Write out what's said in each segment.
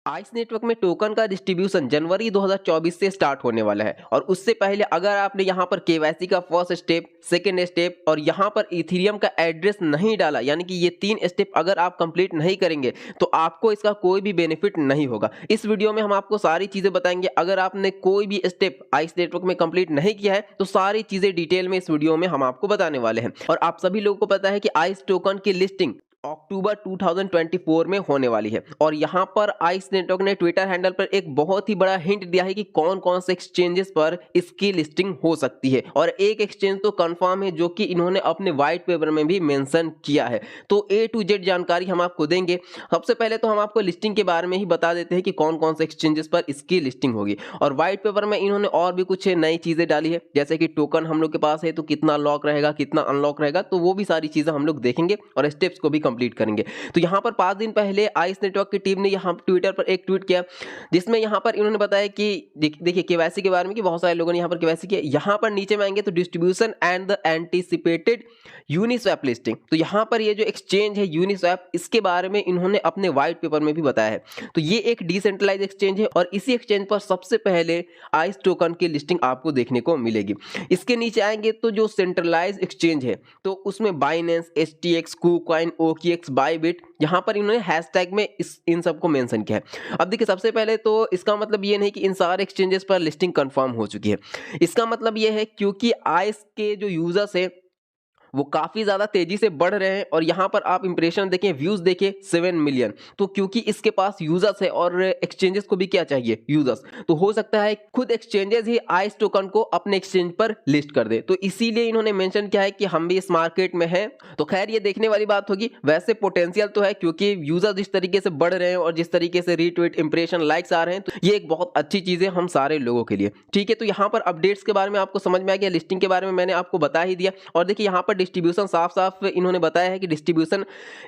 Ice network में token का distribution जनवरी 2024 से स्टार्ट होने वाला है और उससे पहले अगर आपने यहाँ पर केवाईसी का फर्स्ट स्टेप, सेकेंड स्टेप और यहाँ पर इथेरियम का एड्रेस नहीं डाला, यानी कि ये 3 स्टेप अगर आप कंप्लीट नहीं करेंगे तो आपको इसका कोई भी बेनिफिट नहीं होगा। इस वीडियो में हम आपको सारी चीज़ें बताएंगे। अगर आपने कोई भी स्टेप आइस नेटवर्क में कंप्लीट नहीं किया है तो सारी चीज़ें डिटेल में इस वीडियो में हम आपको बताने वाले हैं। और आप सभी लोगों को पता है कि आइस टोकन की लिस्टिंग अक्टूबर 2024 में होने वाली है और यहाँ पर आइस नेटवर्क ने ट्विटर हैंडल पर एक बहुत ही बड़ा हिंट दिया है कि कौन कौन से एक्सचेंजेस पर इसकी लिस्टिंग हो सकती है और एक एक्सचेंज तो कंफर्म है जो कि इन्होंने अपने व्हाइट पेपर में भी मेंशन किया है। तो ए टू जेड जानकारी हम आपको देंगे। सबसे पहले तो हम आपको लिस्टिंग के बारे में ही बता देते हैं कि कौन कौन से एक्सचेंजेस पर इसकी लिस्टिंग होगी और व्हाइट पेपर में इन्होंने और भी कुछ नई चीजें डाली है, जैसे कि टोकन हम लोग के पास है तो कितना लॉक रहेगा, कितना अनलॉक रहेगा, तो वो भी सारी चीजें हम लोग देखेंगे और स्टेप्स को भी कंप्लीट करेंगे। तो यहाँ पर 5 दिन पहले आइस नेटवर्क की टीम ने यहाँ ट्विटर पर एक ट्वीट किया जिसमें यहाँ पर इन्होंने बताया कि देखिए केवाईसी के बारे में कि बहुत सारे लोगों ने यहाँ पर केवाईसी किया। यहाँ पर नीचे में आएंगे तो distribution and the anticipated Uniswap listing, तो यहाँ पर ये जो एक्सचेंज है यूनिस्वैप, इसके बारे में इन्होंने अपने व्हाइट पेपर में भी बताया है। तो ये एक डिसेंट्रलाइज एक्सचेंज है और इसी एक्सचेंज पर सबसे पहले आइस टोकन की लिस्टिंग आपको देखने को मिलेगी। इसके नीचे आएंगे तो जो सेंट्रलाइज एक्सचेंज है तो उसमें बाइनेंस, एसटीएक्स, कुकॉइन, ओकेएक्स, बाइबिट, यहाँ पर इन्होंने हैशटैग में इन सबको मेंशन किया है। अब देखिए सबसे पहले तो इसका मतलब ये नहीं कि इन सारे एक्सचेंजेस पर लिस्टिंग कंफर्म हो चुकी है। इसका मतलब ये है क्योंकि आइस के जो यूजर्स है वो काफी ज्यादा तेजी से बढ़ रहे हैं और यहाँ पर आप इंप्रेशन देखें, व्यूज देखें 7 मिलियन, तो क्योंकि इसके पास यूजर्स है और एक्सचेंजेस को भी क्या चाहिए, यूजर्स, तो हो सकता है खुद एक्सचेंजेस ही आइस टोकन को अपने एक्सचेंज पर लिस्ट कर दे। तो इसीलिए इन्होंने मेंशन किया है कि हम भी इस मार्केट में हैं। तो खैर ये देखने वाली बात होगी। वैसे पोटेंशियल तो है क्योंकि यूजर जिस तरीके से बढ़ रहे हैं और जिस तरीके से रीट्वीट, इंप्रेशन, लाइक्स आ रहे हैं, तो ये एक बहुत अच्छी चीज है हम सारे लोगों के लिए। ठीक है, तो यहाँ पर अपडेट्स के बारे में आपको समझ में आ गया, लिस्टिंग के बारे में मैंने आपको बता ही दिया। और देखिए यहाँ पर डिस्ट्रीब्यूशन साफ साफ इन्होंने बताया है कि डिस्ट्रीब्यूशन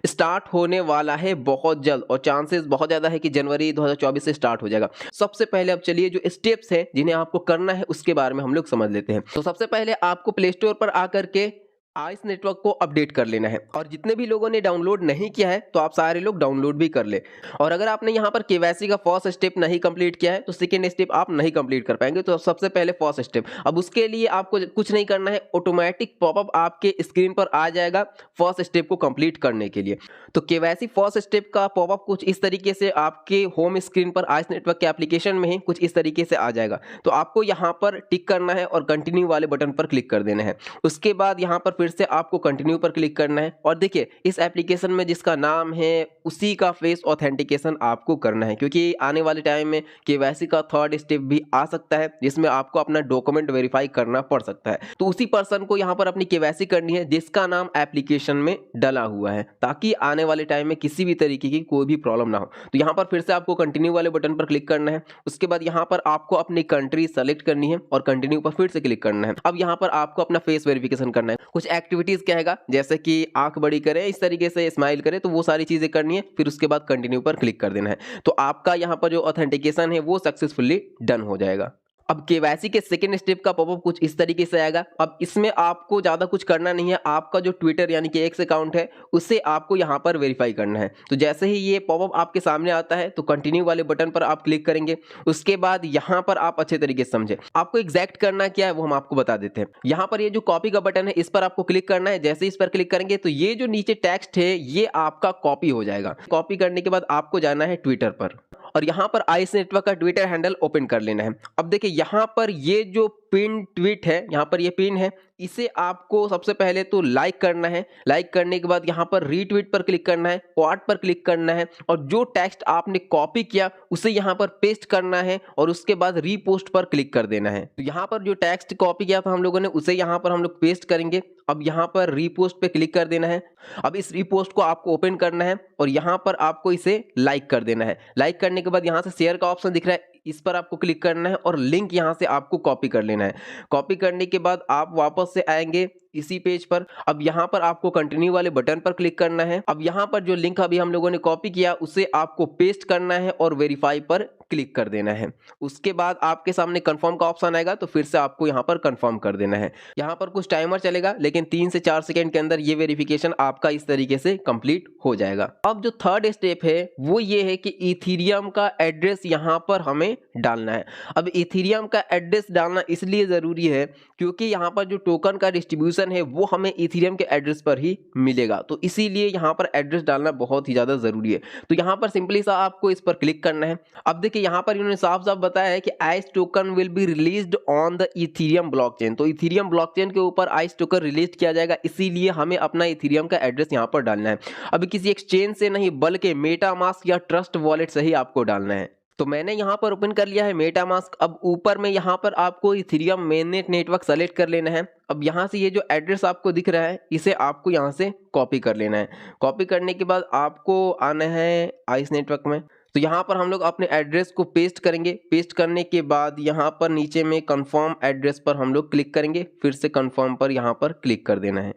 स्टार्ट होने वाला है बहुत जल्द और चांसेस बहुत ज्यादा है कि जनवरी 2024 से स्टार्ट हो जाएगा। सबसे पहले अब चलिए जो स्टेप्स हैं जिन्हें आपको करना है उसके बारे में हम लोग समझ लेते हैं। तो सबसे पहले आपको प्ले स्टोर पर आकर के आइस नेटवर्क को अपडेट कर लेना है और जितने भी लोगों ने डाउनलोड नहीं किया है तो आप सारे लोग डाउनलोड भी कर ले। और अगर आपने यहाँ पर केवाईसी का फर्स्ट स्टेप नहीं कंप्लीट किया है तो सेकंड स्टेप आप नहीं कंप्लीट कर पाएंगे। तो सबसे पहले फर्स्ट स्टेप, अब उसके लिए आपको कुछ नहीं करना है, ऑटोमेटिक पॉपअप आपके स्क्रीन पर आ जाएगा फर्स्ट स्टेप को कंप्लीट करने के लिए। तो केवाईसी फर्स्ट स्टेप का पॉपअप कुछ इस तरीके से आपके होम स्क्रीन पर आइस नेटवर्क के एप्लीकेशन में ही कुछ इस तरीके से आ जाएगा। तो आपको यहाँ पर टिक करना है और कंटिन्यू वाले बटन पर क्लिक कर देना है। उसके बाद यहाँ पर फिर से आपको कंटिन्यू पर क्लिक करना है और देखिए इस एप्लीकेशन में जिसका नाम है उसी का फेस ऑथेंटिकेशन आपको करना है, क्योंकि आने वाले टाइम में केवाईसी का थर्ड स्टेप भी आ सकता है जिसमें आपको अपना डॉक्यूमेंट वेरीफाई करना पड़ सकता है। तो उसी पर्सन को यहाँ पर अपनी केवाईसी करनी है जिसका नाम एप्लीकेशन में डला हुआ है, ताकि आने वाले टाइम में किसी भी तरीके की कोई भी प्रॉब्लम ना हो। तो यहाँ पर फिर से आपको कंटिन्यू वाले बटन पर क्लिक करना है। उसके बाद यहाँ पर आपको अपनी कंट्री सेलेक्ट करनी है और कंटिन्यू पर फिर से क्लिक करना है। अब यहाँ पर आपको अपना फेस वेरिफिकेशन करना है। कुछ एक्टिविटीज कहेगा जैसे कि आंख बड़ी करें, इस तरीके से स्माइल करें, तो वो सारी चीजें करनी है। फिर उसके बाद कंटिन्यू पर क्लिक कर देना है। तो आपका यहाँ पर जो ऑथेंटिकेशन है वो सक्सेसफुली डन हो जाएगा। अब केवाईसी के सेकंड स्टेप का पॉपअप कुछ इस तरीके से आएगा। अब इसमें आपको ज्यादा कुछ करना नहीं है, आपका जो ट्विटर यानी कि एक्स अकाउंट है उसे आपको यहाँ पर वेरीफाई करना है। तो जैसे ही ये पॉपअप आपके सामने आता है तो कंटिन्यू वाले बटन पर आप क्लिक करेंगे। उसके बाद यहाँ पर आप अच्छे तरीके से समझे आपको एग्जैक्ट करना क्या है वो हम आपको बता देते हैं। यहाँ पर ये जो कॉपी का बटन है इस पर आपको क्लिक करना है। जैसे इस पर क्लिक करेंगे तो ये जो नीचे टेक्स्ट है ये आपका कॉपी हो जाएगा। कॉपी करने के बाद आपको जाना है ट्विटर पर और यहाँ पर आइस नेटवर्क का ट्विटर हैंडल ओपन कर लेना है। अब देखिए यहाँ पर ये जो पिन ट्वीट है, यहाँ पर ये पिन है, इसे आपको सबसे पहले तो लाइक करना है। लाइक करने के बाद यहाँ पर रीट्वीट पर क्लिक करना है, क्वाड पर क्लिक करना है और जो टेक्स्ट आपने कॉपी किया उसे यहाँ पर पेस्ट करना है और उसके बाद रीपोस्ट पर क्लिक कर देना है। तो यहाँ पर जो टेक्स्ट कॉपी किया था हम लोगों ने उसे यहाँ पर हम लोग पेस्ट करेंगे। अब यहाँ पर रीपोस्ट पे क्लिक कर देना है। अब इस रीपोस्ट को आपको ओपन करना है और यहाँ पर आपको इसे लाइक कर देना है। लाइक करने के बाद यहाँ से शेयर का ऑप्शन दिख रहा है, इस पर आपको क्लिक करना है और लिंक यहाँ से आपको कॉपी कर लेना है। कॉपी करने के बाद आप वापस से आएंगे इसी पेज पर। अब यहाँ पर आपको कंटिन्यू वाले बटन पर क्लिक करना है। अब यहाँ पर जो लिंक अभी हम लोगों ने कॉपी किया उसे आपको पेस्ट करना है और वेरीफाई पर क्लिक कर देना है। उसके बाद आपके सामने कंफर्म का ऑप्शन आएगा, तो फिर से आपको यहाँ पर कंफर्म कर देना है। यहाँ पर कुछ टाइमर चलेगा, लेकिन 3 से 4 सेकंड के अंदर ये वेरिफिकेशन आपका इस तरीके से कंप्लीट हो जाएगा। अब जो थर्ड स्टेप है वो ये है कि इथीरियम का एड्रेस यहाँ पर हमें डालना है। अब इथीरियम का एड्रेस डालना इसलिए ज़रूरी है क्योंकि यहाँ पर जो टोकन का डिस्ट्रीब्यूशन है वो हमें इथीरियम के एड्रेस पर ही मिलेगा, तो इसीलिए यहाँ पर एड्रेस डालना बहुत ही ज़्यादा ज़रूरी है। तो यहाँ पर सिंपली सा आपको इस पर क्लिक करना है। अब देखिए यहाँ पर इन्होंने साफ साफ बताया है कि ice token will be released on the Ethereum blockchain. तो इथीरियम ब्लॉकचेन के ऊपर आइस टोकन रिलीज किया जाएगा, इसीलिए हमें अपना इथीरियम का एड्रेस यहाँ पर डालना है। अभी किसी एक्सचेंज से नहीं बल्कि मेटामास्क या ट्रस्ट वॉलेट से ही आपको डालना है। तो मैंने यहाँ पर ओपन कर लिया है मेटामास्क। अब ऊपर में यहाँ पर आपको इथीरियम मेननेट नेटवर्क सेलेक्ट कर लेना है। अब यहाँ से ये जो एड्रेस आपको दिख रहा है इसे आपको यहाँ से कॉपी कर लेना है। कॉपी करने के बाद आपको आना है आइस नेटवर्क में। तो यहाँ पर हम लोग अपने एड्रेस को पेस्ट करेंगे। पेस्ट करने के बाद यहाँ पर नीचे में कंफर्म एड्रेस पर हम लोग क्लिक करेंगे, फिर से कंफर्म पर यहाँ पर क्लिक कर देना है।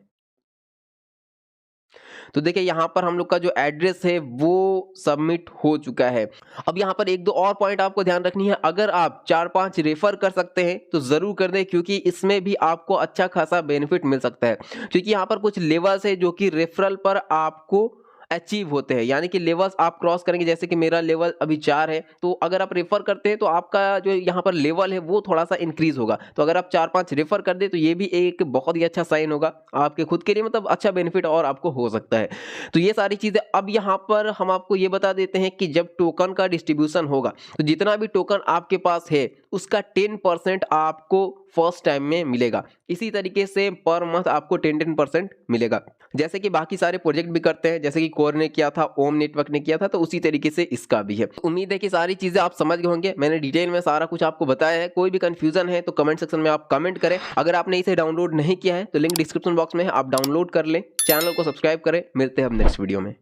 तो देखिए यहाँ पर हम लोग का जो एड्रेस है वो सबमिट हो चुका है। अब यहाँ पर एक दो और पॉइंट आपको ध्यान रखनी है। अगर आप 4-5 रेफर कर सकते हैं तो ज़रूर कर दें, क्योंकि इसमें भी आपको अच्छा खासा बेनिफिट मिल सकता है। क्योंकि यहाँ पर कुछ लेवल्स है जो कि रेफरल पर आपको अचीव होते हैं, यानी कि लेवल्स आप क्रॉस करेंगे। जैसे कि मेरा लेवल अभी 4 है, तो अगर आप रेफर करते हैं तो आपका जो यहाँ पर लेवल है वो थोड़ा सा इंक्रीज होगा। तो अगर आप 4-5 रेफर कर दे तो ये भी एक बहुत ही अच्छा साइन होगा आपके खुद के लिए, मतलब अच्छा बेनिफिट और आपको हो सकता है। तो ये सारी चीज़ें अब यहाँ पर हम आपको ये बता देते हैं कि जब टोकन का डिस्ट्रीब्यूशन होगा तो जितना भी टोकन आपके पास है उसका 10% आपको फर्स्ट टाइम में मिलेगा। इसी तरीके से पर मंथ आपको 10% मिलेगा, जैसे कि बाकी सारे प्रोजेक्ट भी करते हैं। जैसे कि कोर ने किया था, ओम नेटवर्क ने किया था, तो उसी तरीके से इसका भी है। उम्मीद है कि सारी चीजें आप समझ गए होंगे। मैंने डिटेल में सारा कुछ आपको बताया है। कोई भी कंफ्यूजन है तो कमेंट सेक्शन में आप कमेंट करें। अगर आपने इसे डाउनलोड नहीं किया है तो लिंक डिस्क्रिप्शन बॉक्स में है, आप डाउनलोड कर लें। चैनल को सब्सक्राइब करें। मिलते हैं अब नेक्स्ट वीडियो में।